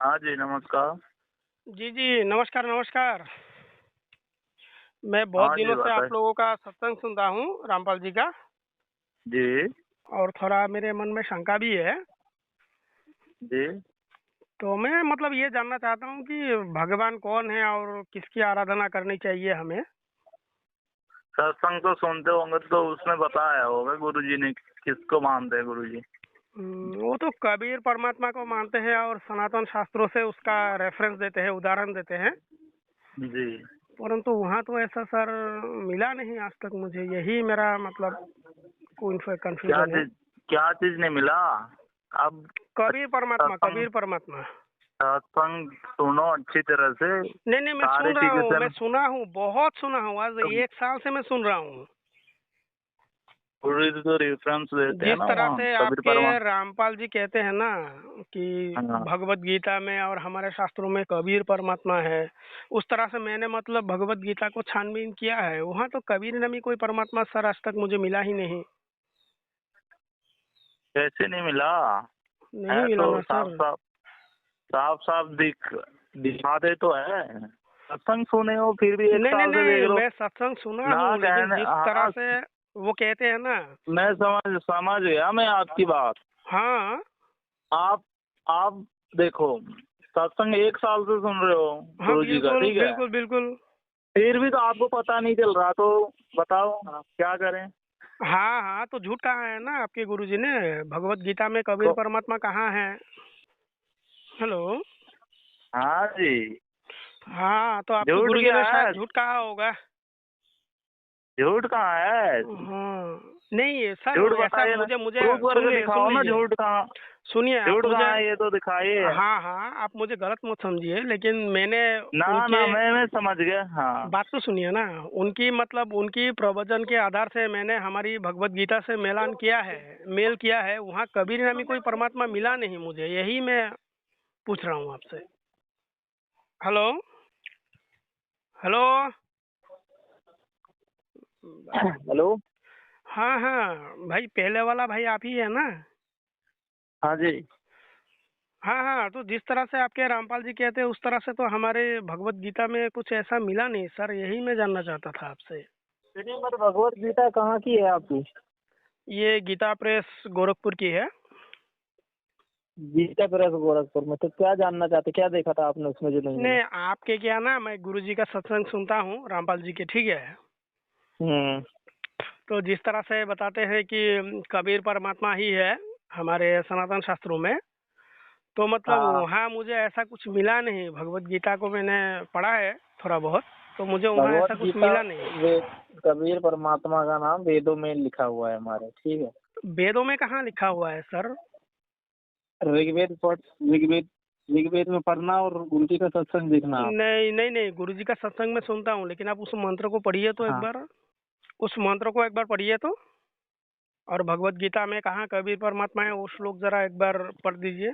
हाँ जी, नमस्कार। जी, जी। नमस्कार, नमस्कार। मैं बहुत हाँ जी, दिनों से बताएँ। आप लोगों का सत्संग सुन रहा हूँ, रामपाल जी का। जी, और थोड़ा मेरे मन में शंका भी है। जी। तो मैं मतलब ये जानना चाहता हूँ कि भगवान कौन है और किसकी आराधना करनी चाहिए हमें? सत्संग तो सुनते होंगे तो उसमें बताया होगा गुरुजी ने किसको मानते हैं गुरुजी। वो तो कबीर परमात्मा को मानते हैं और सनातन शास्त्रों से उसका रेफ़रेंस देते हैं, उदाहरण देते हैं। जी। परंतु वहाँ तो ऐसा सर मिला नहीं आज तक मुझे, यही मेरा मतलब क्या कन्फ्यूज़न है। चीज़ क्या चीज़ नहीं मिला? अब सत्संग कबीर परमात्मा। सत्संग सुनो अच्छी तरह से, नहीं, नहीं, मैं सारी सुन रहा चीज़ें हूँ, से मैं सुना हूँ, बहुत सुना हूँ, आज तो 1 साल से मैं सुन रहा हूँ। गुरुजी तो रेफरेंस देते हैं जिस ना तरह वहाँ से कबीर आपके परमा। रामपाल जी कहते हैं ना कि हाँ, भगवत गीता में और हमारे शास्त्रों में कबीर परमात्मा है, उस तरह से मैंने मतलब भगवत गीता को छानबीन किया है, वहाँ तो कबीर नामी कोई परमात्मा सर आज तक मुझे मिला ही नहीं। कैसे नहीं मिला? नहीं है मिला तो ना सर। साफ-साफ दिखाते तो है। सत्संग सुने हो फिर भी 1 नहीं, नहीं, साल से देख नहीं, रहे हो। मैं सत्संग सुना ना हूँ, लेकिन कहने जिस तरह हाँ, से वो कहते हैं ना। मैं समझ गया मैं आपकी बात। हाँ, आप आप देखो, सत्संग 1 साल से सुन रहे हो हाँ, गुरुजी का, बिल्कुल, ठीक है? बिल्कुल, बिल्कुल। फिर भी तो आपको पता नहीं चल रहा तो बताओ क्या करें? हाँ, हाँ, तो झूठ कहा है ना आपके गुरुजी ने, भगवत गीता में कबीर को परमात्मा कहाँ है? हेलो? हाँ जी, हाँ, तो आपके झूठ गुरुजी क्या ने है? शायद झूठ कहा होगा। झूठ कहाँ है? हाँ, नहीं सर झूठ ऐसा बताइए ना, मुझे मुझे प्रूफ करके सुन दिखाओ ना लीजिए, झूठ कहाँ सुनिए आप झूठ मुझे। कहाँ है ये तो दिखाइए। हाँ, हाँ, आप मुझे गलत मत समझिए, लेकिन मैंने ना, उनके ना मैं समझ गया, हाँ। बात तो सुनिए ना, उनकी मतलब उनकी प्रवचन के आधार से मैंने हमारी भगवत गीता से मेल किया है, वहाँ कबीर नामी कोई परमात्मा मिला नहीं मुझे, यही मैं पूछ रहा हूँ आपसे। हेलो? हेलो? हेलो? हाँ, हाँ, भाई पहले वाला भाई आप ही है ना? हाँ जी। हाँ, हाँ, तो जिस तरह से आपके रामपाल जी कहते हैं उस तरह से तो हमारे भगवत गीता में कुछ ऐसा मिला नहीं सर, यही मैं जानना चाहता था आपसे। चलिए पर भगवत गीता कहाँ की है आपकी? ये गीता प्रेस गोरखपुर की है। गीता प्रेस गोरखपुर में, तो क्या जानना चाहते, क्या देखा था आपने उसमें जो नहीं मिला? नहीं, आपके क्या ना, मैं गुरुजी का सत्संग सुनता हूँ रामपाल जी के, ठीक है? हम्म। तो जिस तरह से बताते हैं कि कबीर परमात्मा ही है हमारे सनातन शास्त्रों में, तो मतलब हाँ। वहाँ मुझे ऐसा कुछ मिला नहीं। भगवत गीता को मैंने पढ़ा है थोड़ा बहुत, तो मुझे वहाँ भगवत ऐसा कुछ गीता मिला नहीं। वेद कबीर परमात्मा का नाम वेदों में लिखा हुआ है हमारे, ठीक है? वेदों में कहाँ लिखा हुआ है सर? ऋग्वेद पढ़ ऋग्वेद ऋग्वेद में पढ़ना और उनकी का सत्संग देखना आप। नहीं, नहीं, नहीं, गुरुजी का सत्संग में सुनता हूँ, लेकिन आप उस मंत्र को पढ़िए तो एक हाँ। बार। उस मंत्र को एक बार पढ़िए तो। और भगवत गीता में कहाँ कबीर परमात्मा है, वो श्लोक जरा एक बार पढ़ दीजिए।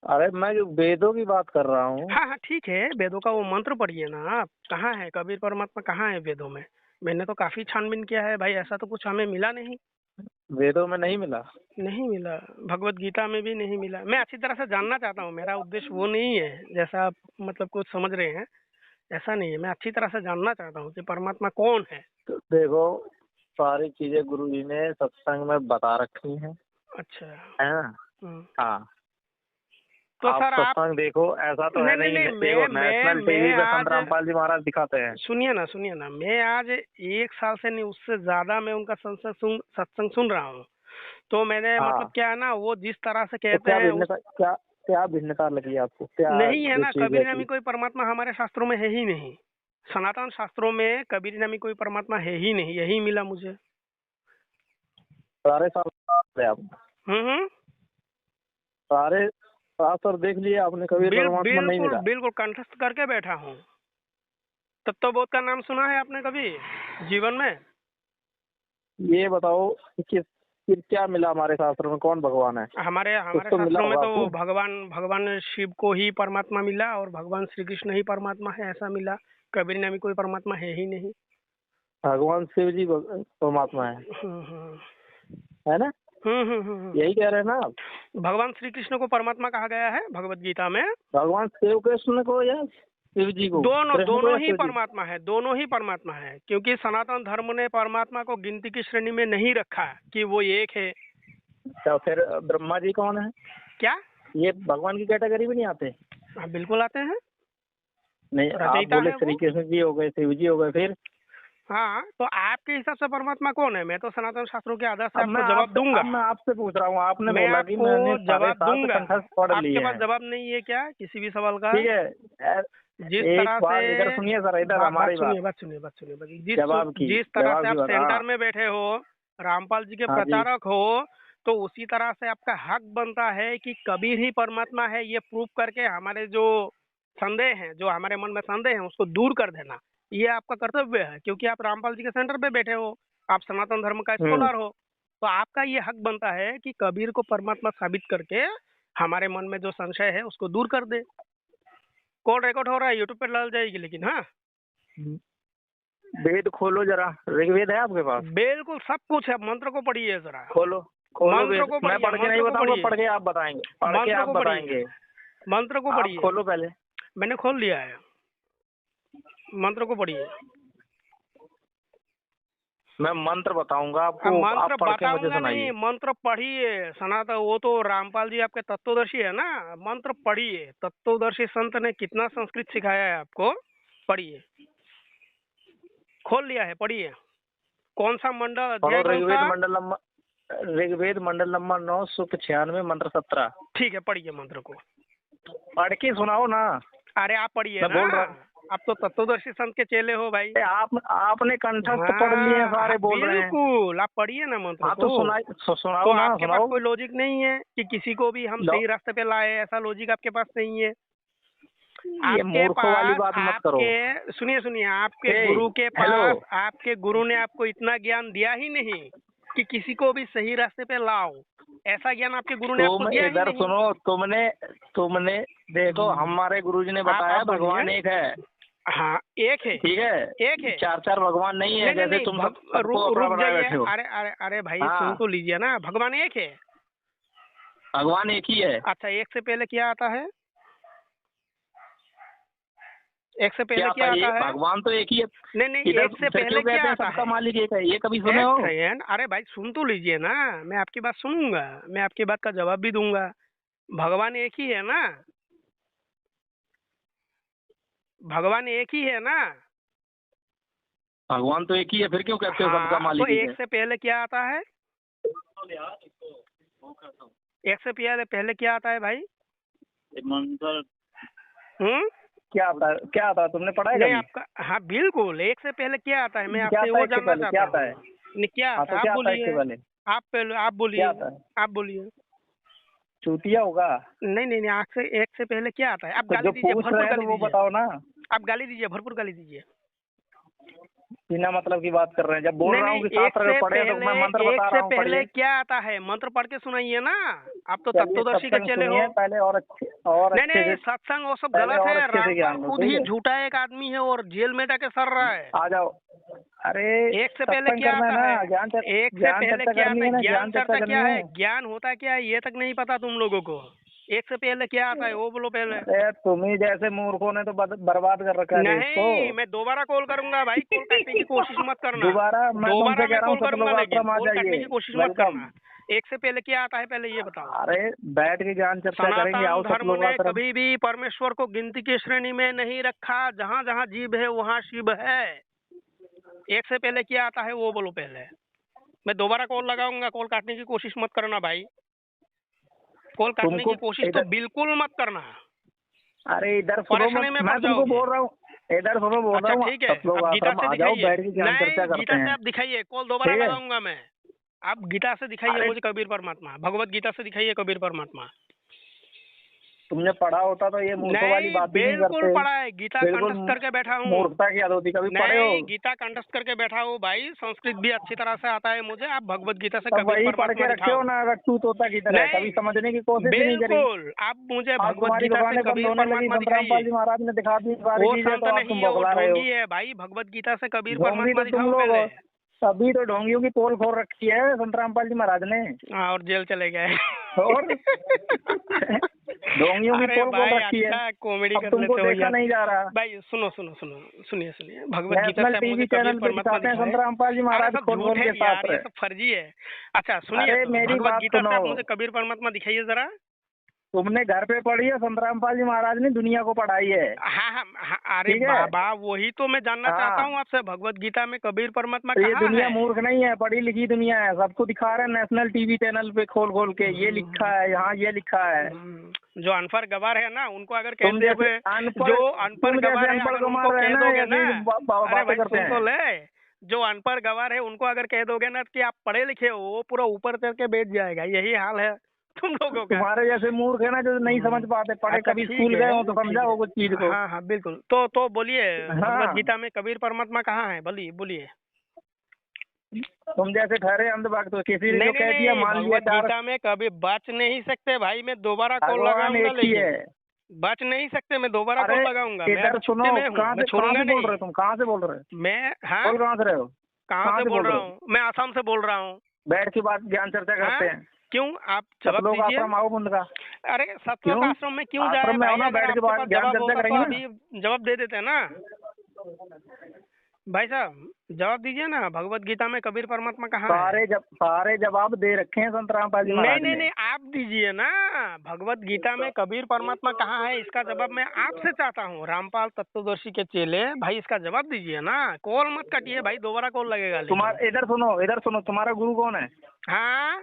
अरे मैं जो वेदों की बात कर रहा हूँ। हाँ, हाँ, ठीक है, वेदों का वो मंत्र पढ़िए ना आप। कहाँ है कबीर परमात्मा, कहाँ है वेदों में? मैंने तो काफी छानबीन किया है भाई, ऐसा तो कुछ हमें मिला नहीं। वेदों में नहीं मिला। नहीं मिला, भगवत गीता में भी नहीं मिला। मैं अच्छी तरह से जानना चाहता हूँ, मेरा उद्देश्य वो नहीं है जैसा आप मतलब कुछ समझ रहे हैं, ऐसा नहीं है। मैं अच्छी तरह से जानना चाहता हूँ कि परमात्मा कौन है। तो देखो, सारी चीजें गुरु जी ने सत्संग में बता रखी हैं, अच्छा। है ना? हम्म। हाँ। तो आप सर आप। सत्संग देखो, ऐसा तो है नहीं, नहीं, नहीं, नहीं, देखो नेशनल मैं टीवी पे संत आज। रामपाल जी महाराज दिखाते हैं। सुनिए ना, मैं आज 1 साल से नहीं, उससे ज़्यादा मैं उनका सत्संग सुन रहा हूँ। तो मैंने मतलब हाँ। क्या है ना, वो जिस तरह से तो कहते क्या हैं उस। भिन्नता, क्या क्या भिन्नता लगी आपको, क्या नहीं है जो ना, चीज कबीर रहती? नामी कोई परमात्मा हमारे शास्त्रों में है ही नहीं। सनातन शास्त्रों में कबीर नामी कोई परमात्मा है ही नहीं, यही मिला मुझे। सारे साल आप हम्म। सारे शास्त्र देख लिए आपने, कबीर परमात्मा नहीं बिल्कुल, मिला? बिल्कुल कंठस्थ करके बैठा हूँ। तत्वबोध का नाम सुना है आपने कभी जीवन में? ये बताओ कि किस क्या मिला हमारे शास्त्र में, कौन भगवान है? हमारे कुछ हमारे तो मिला शास्त्रों में होगा तो आपको। भगवान भगवान शिव को ही परमात्मा मिला और भगवान श्री कृष्ण ही परमात्मा है, ऐसा मिला। कबीर नामी कोई परमात्मा है ही नहीं। भगवान शिव जी परमात्मा हम्म, हम्म। है ना? यही कह रहे हैं ना आप? भगवान श्री कृष्ण को परमात्मा कहा गया है भगवत गीता में। भगवान शिव कृष्ण को या शिव जी को? दोनों कृष्ण को दोनों या ही शिव जी? परमात्मा है, दोनों ही परमात्मा है, क्योंकि सनातन धर्म ने परमात्मा को गिनती की श्रेणी में नहीं रखा कि वो एक है। तो फिर ब्रह्मा जी कौन है? क्या? ये भगवान की कैटेगरी में नहीं आते? हाँ बिल्कुल आते हैं। नहीं, आप रचयिता बोले है श्री वो। कृष्ण जी हो गए, शिव जी हो गए, फिर हाँ, तो आपके हिसाब से परमात्मा कौन है? मैं तो सनातन शास्त्रों के आधार से अब आपको जवाब दूंगा। अब मैं आपसे पूछ रहा हूँ। आपने मैं बोला कि आपको मैंने सारे जवाब शास्त्र दूंगा। कंठस्थ पढ़ लिए आपके पास हैं। जवाब नहीं है क्या किसी भी सवाल का? ठीक है, जिस एक तरह बात से इधर सुनिए सर, इधर बात हमारी बात बात सुनिए बात सुनिए। जवाब की, जिस तरह जवाब से की आप बात। सेंटर हाँ में बैठे हो, रामपाल जी के हाँ जी, प्रचारक हो, तो उसी तरह से आपका हक बनता है कि कबीर ही परमात्मा है ये प्रूव करके हमारे जो संदेह हैं, जो हमारे मन में संदेह हैं, उसको दूर कर देना। ये आपका कर्तव्य है, क्योंकि आप रामपाल जी के सेंटर पे बैठे हो, आप सनातन धर्म का स्कॉलर हो, तो आपका ये हक बनता है कि कबीर को परमात्मा साबित करके हमारे मन में जो संशय है उसको दूर कर दे। कॉल रिकॉर्ड हो रहा है, यूट्यूब पे डाल जाएगी, लेकिन हाँ वेद खोलो जरा। ऋग्वेद है आपके पास? बिल्कुल सब कुछ है। मंत्र को पढ़िए जरा। खोलो खोलो मंत्र वेद। को मैं पढ़िए, पढ़ के नहीं मंत्र को बताऊंगा, पढ़िए। पढ़ के आप बताएंगे, पढ़ के मंत्र आप को पढ़िए, बताएंगे। मंत्र को आप पढ़िए। खोलो पहले। मैंने खोल लिया है, मंत्र को पढ़िए। मैं मंत्र बताऊंगा आपको, मंत्र आप पढ़ के मुझे बताऊंगा नहीं, सुनाइए। मंत्र पढ़िए। सनातन वो तो रामपाल जी आपके तत्वदर्शी है ना, मंत्र पढ़िए। तत्वदर्शी संत ने कितना संस्कृत सिखाया है आपको, पढ़िए। खोल लिया है, पढ़िए। कौन सा मंडल, अध्याय कौन सा? ऋग्वेद मंडल नंबर 9 सूक्त 96 मंत्र 17। ठीक है, पढ़िए मंत्र को। पढ़ के सुनाओ ना। अरे आप पढ़िए मैं ना, बोल रहा हूँ। आप तो तत्वदर्शी संत के चेले हो भाई। आपने कंठस्थ पढ़ लिए हैं, सारे बोल रहे हैं। बिल्कुल, आप पढ़िए ना मंत्र हाँ को। तो सुनाओ तो ना, आपके पास सुनाओ। कोई लॉजिक नहीं है कि किसी को भी हम सही रास्ते पे लाए, ऐसा लॉजिक आपके पास नहीं है। ये मूर्खों वाली बात मत करो। सुनिए सुनिए, आपके गुरु के पास, आपके गुरु ने आपको इतना ज्ञान दिया ही नहीं कि किसी को भी सही रास्ते पे लाओ। ऐसा ज्ञान आपके गुरु ने आपको दिया ही इधर नहीं। सुनो, तुमने देखो, हमारे गुरुजी ने बताया भगवान एक है। हाँ एक है, ठीक है, एक है। 4 भगवान नहीं है, जैसे तुम सबको अपना बनाए बैठे हो। अरे अरे अरे भाई हाँ। सुन तो लीजिए ना, भगवान एक है। भगवान एक ही है। अच्छा, एक से पहले क्या आता है? एक से पहले क्या आता है? भगवान तो एक ही है। नहीं, एक से पहले क्या आता है? सबका मालिक एक है, ये कभी सुने हो? अरे भाई सुन तो लीजिए ना, मैं आपकी बात सुनूंगा, मैं आपकी बात का जवाब भी दूंगा। भगवान एक ही है ना, भगवान एक ही है ना। भगवान तो एक ही है, फिर क्यों कहते हो सबका मालिक तो एक एक है? से पहले क्या आता है? एक से पहले क्या आता है भाई? क्या आता है तुमने पढ़ा है नहीं कभी? आपका, हाँ बिल्कुल, एक से पहले क्या आता है, मैं क्या आपसे आता है वो इससे जानना पहले? क्या चाहता आता है? हूँ। नहीं क्या हाँ आता तो है, क्या आप आता है इससे बोलिए। पहले? आप बोलिए, क्या आता है? आप बोलिए। चूतिया होगा। नहीं, एक से पहले क्या आता है? आप तो गाली जो दीजिए, पूछ भरपूर रहे हैं गाली तो वो दीजिए। बताओ ना। आप गाली दीजिए, भरपूर गाली दीजिए। बिना मतलब की बात कर रहे हैं। जब बोल रहा हूँ कि एक शास्त्र से अगर पढ़े तो मैं मंत्र बता रहा हूँ, पहले पढ़िए। क्या आता है? मंत्र पढ़ के सुनाइए ना, आप तो चलिए, तत्वदर्शी के सत्संग चले हो। सुनिए पहले, और अच्छे नहीं, सत्संग वो सब पहले गलत और है। अच्छे से ज्ञान रामपाल लो, खुद ठीक ही है? झूठा एक आदमी है और जेल में जाके सड़ रहा है। आ जाओ। अरे एक से पहले क्या करना आता है है? ना, ज्ञान एक से पहले चर्चा क्या करनी आता है है? ना, ज्ञान चर्चा करनी क्या है? है। ज्ञान होता क्या है ये तक नहीं पता तुम लोगों को। एक से पहले क्या आता है वो बोलो पहले। अरे तुम्ही जैसे मूर्खों ने तो बर्बाद कर रखा है देश को। नहीं, मैं दोबारा कॉल करूंगा भाई, कॉल काटने की कोशिश मत करना। दोबारा मैं तुमसे कह रहा हूँ, कॉल सब लोग करूंगा, लेकिन आश्रम आ कॉल काटने की जाइए। कोशिश मत करना। एक से पहले क्या आता है पहले ये बताओ। अरे बैठ के ज्ञान चर्चा करेंगे, आओ सनातन सब धर्म लोग ने आश्रम। कभी भी परमेश्वर को गिनती की श्रेणी में नहीं रखा। जहाँ जहाँ जीव है वहाँ शिव है। एक से पहले क्या आता है वो बोलो पहले। मैं दोबारा कॉल लगाऊंगा, कॉल काटने की कोशिश मत करना भाई। कॉल काटने की कोशिश तो बिल्कुल मत करना। अरे इधर सुनो, मैं तुमको बोल रहा हूँ, इधर सुनो, बोल रहा हूँ। ठीक है, सब लोग आप गीता आश्रम से आ जाओ, बैठ के दिखाइए। ज्ञान चर्चा करते गीता हैं। से आप दिखाइए, कॉल दोबारा लगाऊंगा मैं। आप गीता से दिखाइए मुझे कबीर परमात्मा, भगवत गीता से दिखाइए कबीर परमात्मा। तुमने पढ़ा होता तो ये मूर्खों वाली बात ही नहीं करते। बिल्कुल पढ़ा है, गीता कंठस्थ करके बैठा हूँ। मूर्खता की याद होती, कभी पढ़े हो? गीता कंठस्थ करके बैठा हूँ भाई, संस्कृत भी अच्छी तरह से आता है मुझे। आप भगवत गीता से तो कबीर वही पढ़ परमात्मा के रखे हो ना, अगर तू तोता की तरह कभी समझने की कोशिश नहीं करी। बिल्कुल, आप मुझे भगवत गीता से कबीर परमात्मा रामपाल जी महाराज ने दिखा दी सारी चीजें, तो आप तुम बौखला रहे हो। है भाई, भगवत गीता से कबीर ढोंगी परमात्मा तो तुम दिखाओ लोग पहले। हो। अभी तो ढोंगियों की पोल खोल रखी है संत रामपाल जी महाराज ने। हाँ, और जेल चले गए। और ढोंगियों की अरे पोल खोल भाई रखी है। अच्छा कॉमेडी अब कर तुमको लेते हो देखा यार। नहीं जा रहा। भाई सुनो सुनो सुनो, सुनिए सुनिए, भगवत गीता नेशनल से आप टीवी मुझे कबीर चैनल पे परमात्मा दिखाते हैं संत दिखाए। रामपाल जी अरे महाराज सब खोल झूठ खोल है के साथ यार, ये रहे। सब फर्जी है। अच्छा सुनिए, अरे तो मेरी भगवत बात गीता से आप सुनो, मुझे कबीर परमात्मा दिखाइए जरा। तुमने घर पे पढ़ी है, संत रामपाल जी महाराज ने दुनिया को पढ़ाई है। हाँ हाँ हाँ, अरे ठीक है। बाबा वही तो मैं जानना चाहता हाँ, हूँ आपसे, भगवत गीता में कबीर परमात्मा तो ये कहाँ दुनिया है? मूर्ख नहीं है, पढ़ी लिखी दुनिया है। सबको दिखा रहे हैं नेशनल टीवी चैनल पे खोल खोल के, ये लिखा है यहाँ, ये लिखा है। जो अनपढ़ गवार है ना उनको अगर तुम कहते जैसे हुए, अनपढ़, जो अनपढ़ तुम गवार जैसे है अनपढ़ अगर गंवार उनको रहे कह ना, दोगे ऐसे ना, ही अरे बातें भाई करते सुन तो हैं। ले, जो अनपढ़ गवार है उनको अगर कह दोगे ना कि आप पढ़े लिखे हो, वो पूरा ऊपर चढ़ के बैठ जाएगा। यही हाल है तुम लोगों का। तुम्हारे जैसे मूर्ख है ना जो नहीं समझ पाते, पढ़े अच्छा कभी ठीक स्कूल गए हो तो है, ठीक समझा है। हो कुछ चीज को। हाँ हाँ बिल्कुल, तो बोलिए, भगवत हाँ, गीता में कबीर परमात्मा कहाँ है? बोलिए बोलिए। तुम जैसे ठहरे अंधभक्त हो, किसी ने नहीं जो नहीं कह दिया नहीं, मान लिया भगवत चार। गीता में कभी बच नहीं सकते भाई, मैं दोबारा कॉल भगवान लगाऊंगा, एक ही लेकिन है। बच नहीं सकते, मैं दोबारा अरे कॉल लगाऊंगा। मैं इधर अभी सुनो, छुट्टी में हूँ, मैं कहाँ छोड़ूंगा से बोल नहीं। रहे हो तुम? कहाँ से बोल रहे हो? मैं हाँ, बोल कहाँ से रहे हो? कहाँ से बोल बोल रहा रहे हो? हूँ? मैं आसाम से बोल रहा हूँ। बैठ के बात ज्ञान चर्चा हाँ, करते हैं। क्यों? आप जवाब सतलोक दीजिए। आश्रम आओ बुंद का। अरे सतलोक क्यों? आश्रम में क्यों जाए आश्रम में आओ भाई? ना, अगर बैठ के आपके बात पास ज्ञान जवाब चर्चा होता तो करेंगे ना। अभी जवाब दे देते ना। भाई साहब जवाब दीजिए ना, भगवत गीता में कबीर परमात्मा कहाँ है? सारे जवाब दे रखे हैं संत रामपाल जी नहीं महाराज नहीं ने। नहीं, आप दीजिए ना। भगवत गीता में कबीर परमात्मा कहाँ है, इसका जवाब मैं आपसे चाहता हूँ। रामपाल तत्वदर्शी के चेले भाई, इसका जवाब दीजिए ना। कॉल मत काटिए भाई, दोबारा कॉल लगेगा। तुम्हारा लेकिन इधर सुनो, तुम्हारा गुरु कौन है? हाँ,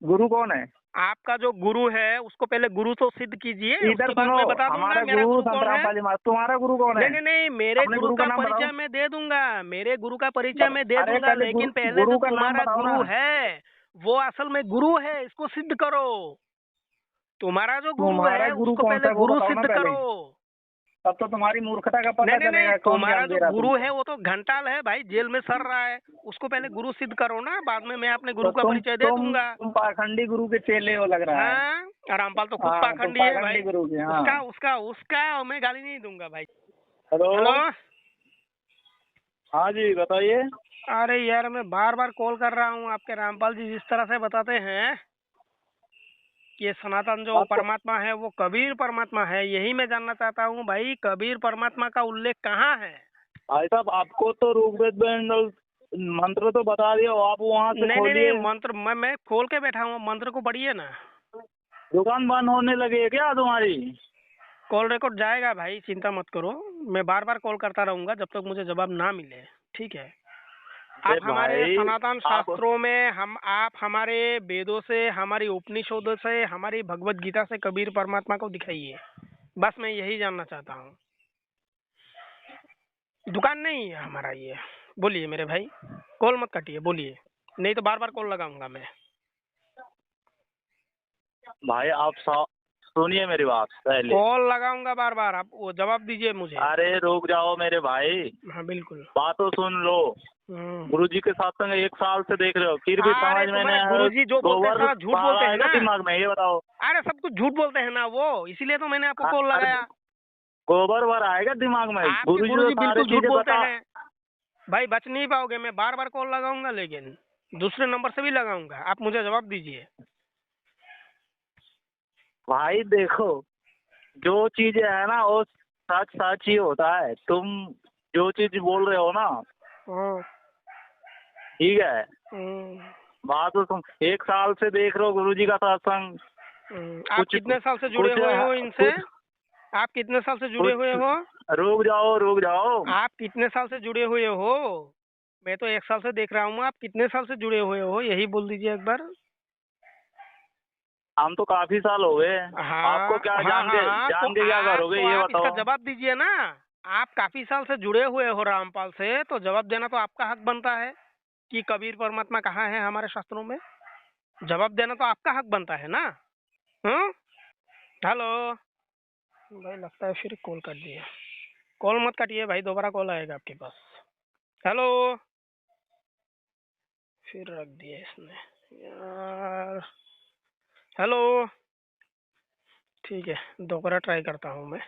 गुरु कौन है? आपका जो गुरु है उसको पहले गुरु तो सिद्ध कीजिए, इधर उसके बाद सुनो, मैं बता दूंगा हमारा मेरा गुरु गुरु संत कौन है। रामपाल जी महाराज। तुम्हारा गुरु कौन है? नहीं नहीं नहीं, मेरे अपने गुरु का का नाम परिचय बताओ। मैं दे दूंगा, मेरे गुरु का परिचय मैं दे अरे दूंगा, पहले लेकिन पहले गुरु जो का नाम तुम्हारा बताओ गुरु ना। है वो असल में गुरु है, इसको सिद्ध करो। तुम्हारा जो गुरु तुम्हारा है गुरु उसको कौन सा पहले है वो गुरु बताओ ना सिद्ध पहले। करो। तब तो तुम्हारी मूर्खता का नहीं पता नहीं नहीं, चलेगा कौन तुम्हारा ज्ञान जो दे रहा गुरु तुमको। है वो तो घंटाल है भाई, जेल में सड़ रहा है, उसको पहले गुरु सिद्ध करो ना, बाद में मैं अपने गुरु तो का परिचय दे दूंगा। तुम पाखंडी गुरु के चेले हो लग रहा है। हाँ, रामपाल तो खुद हाँ, तो पाखंडी है भाई। पाखंडी गुरु के। हाँ। उसका उसका उसका मैं गाली नहीं दूंगा भाई। हेलो। हेलो। हाँ जी बताइए। अरे यार मैं बार बार कॉल कर रहा हूँ, आपके रामपाल जी जिस तरह से बताते हैं कि ये सनातन जो परमात्मा है वो कबीर परमात्मा है, यही मैं जानना चाहता हूँ भाई, कबीर परमात्मा का उल्लेख कहाँ है? भाई साहब आपको तो ऋग्वेद में मंत्र तो बता दिया, आप वहाँ से नहीं नहीं खोलिए। नहीं, मंत्र मैं खोल के बैठा हूँ, मंत्र को पढ़िए ना। दुकान बंद होने लगी है क्या तुम्हारी? कॉल रिकॉर्ड जाएगा भाई, चिंता मत करो, मैं बार बार कॉल करता रहूंगा जब तक मुझे जवाब ना मिले, ठीक है? आप हमारे भाई, सनातन शास्त्रों में आप हमारे वेदों से, हमारी उपनिषदों से, हमारी भगवत गीता से कबीर परमात्मा को दिखाइए, बस मैं यही जानना चाहता हूँ। दुकान नहीं है हमारा ये। बोलिए मेरे भाई, कॉल मत काटिए, बोलिए, नहीं तो बार बार कॉल लगाऊंगा मैं। भाई आप सुनिए मेरी बात पहले। कॉल लगाऊंगा बार बार, आप वो जवाब दीजिए मुझे। अरे रुक जाओ मेरे भाई, हाँ बिल्कुल। बात तो सुन लो। गुरुजी के सत्संग 1 साल से देख रहे हो, फिर भी समझ में नहीं। गुरुजी जो बोलते हैं सारा झूठ बोलते हैं ना दिमाग में, ये बताओ। अरे सब कुछ झूठ बोलते हैं ना वो, इसीलिए तो मैंने आपको कॉल लगाया। गोबर भर आएगा दिमाग में। गुरुजी बिल्कुल झूठ बोलते हैं भाई, बच नहीं पाओगे। मैं बार बार कॉल लगाऊंगा, लेकिन दूसरे नंबर से भी लगाऊंगा, आप मुझे जवाब दीजिए। भाई देखो, जो चीज है ना वो सच सच ही होता है। तुम जो चीज बोल रहे हो ना, ठीक है, बात तो तुम 1 साल से देख रहे हो गुरुजी का सत्संग। आप कितने साल से जुड़े हुए हो इनसे? आप कितने साल से जुड़े हुए हो? रुक जाओ। आप कितने साल से जुड़े हुए हो? मैं तो 1 साल से देख रहा हूँ, आप कितने साल से जुड़े हुए हो यही बोल दीजिए एक बार। हम तो काफी साल हो गए। हाँ, आपको क्या जान के क्या करोगे, ये बताओ। इसका जवाब दीजिए ना। आप काफी साल से जुड़े हुए हो रामपाल से, तो जवाब देना तो आपका हक बनता है कि कबीर परमात्मा कहाँ है हमारे शास्त्रों में। जवाब देना तो आपका हक बनता है ना। हेलो भाई, लगता है फिर कॉल कर दिया। कॉल मत काटिए भाई, दोबारा कॉल आएगा आपके पास। हेलो, फिर रख दिया इसने यार। हेलो, ठीक है दोबारा ट्राई करता हूँ मैं।